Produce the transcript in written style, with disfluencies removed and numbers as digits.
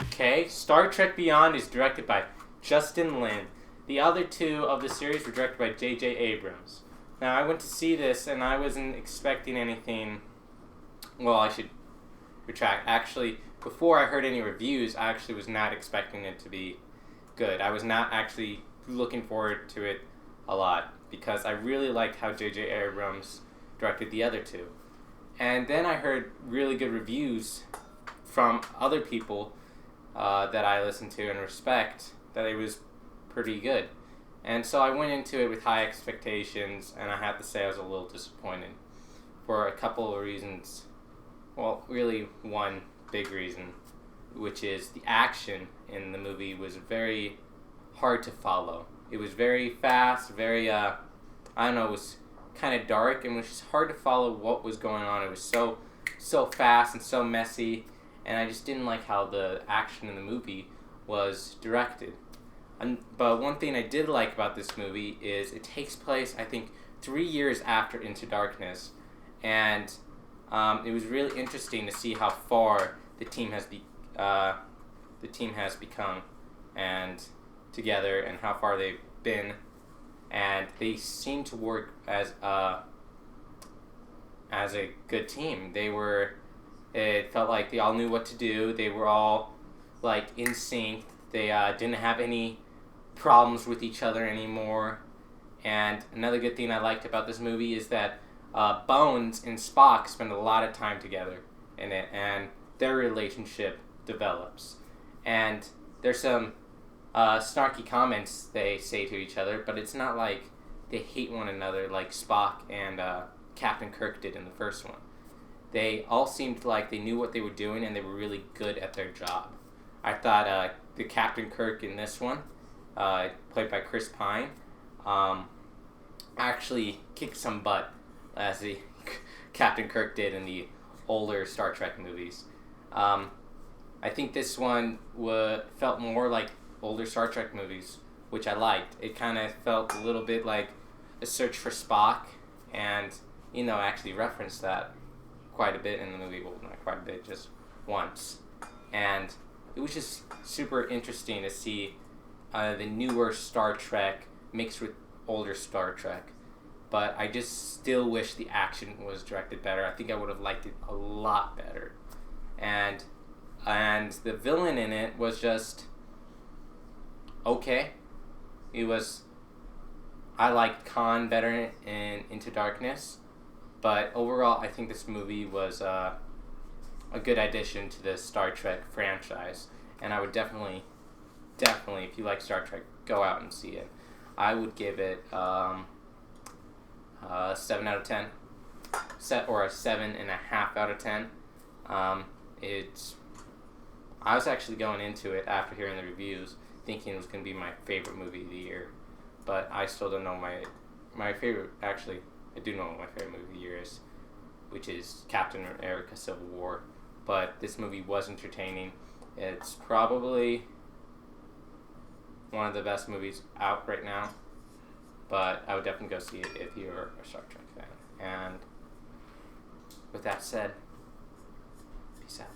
Okay, Star Trek Beyond is directed by Justin Lin. The other two of the series were directed by J.J. Abrams. Now, I went to see this and I wasn't expecting anything. Well, I should retract. Actually, before I heard any reviews, I actually was not expecting it to be good. I was not actually looking forward to it a lot because I really liked how J.J. Abrams directed the other two. And then I heard really good reviews from other people that I listen to and respect that it was pretty good. And so I went into it with high expectations, and I have to say I was a little disappointed for a couple of reasons. Well, really one big reason, which is the action in the movie was very hard to follow. It was very fast, very, I don't know, it was kind of dark, and it was just hard to follow what was going on. It was so fast and so messy, and I just didn't like how the action in the movie was directed. But one thing I did like about this movie is it takes place, I think, 3 years after Into Darkness, and it was really interesting to see how far the team has become, and together, and how far they've been, and they seem to work as a good team. It felt like they all knew what to do. They were all like in sync. They didn't have any problems with each other anymore. And another good thing I liked about this movie is that Bones and Spock spend a lot of time together in it, and their relationship develops. And there's some snarky comments they say to each other, but it's not like they hate one another like Spock and Captain Kirk did in the first one. They all seemed like they knew what they were doing, and they were really good at their job. I thought the Captain Kirk in this one, played by Chris Pine, actually kicked some butt, as the Captain Kirk did in the older Star Trek movies. I think this one felt more like older Star Trek movies, which I liked. It kind of felt a little bit like a search for Spock, and, actually referenced that quite a bit in the movie. Well, not quite a bit, just once. And it was just super interesting to see the newer Star Trek mixed with older Star Trek. But I just still wish the action was directed better. I think I would have liked it a lot better. And the villain in it was just okay. I liked Khan better in Into Darkness, but overall I think this movie was a good addition to the Star Trek franchise, and I would definitely, if you like Star Trek, go out and see it. I would give it a 7 out of 10, or a 7.5 out of 10. I was actually going into it after hearing the reviews, thinking it was going to be my favorite movie of the year, but I still don't know my favorite. Actually, I do know what my favorite movie of the year is, which is Captain America: Civil War. But this movie was entertaining. It's probably one of the best movies out right now, but I would definitely go see it if you're a Star Trek fan. And with that said, peace out.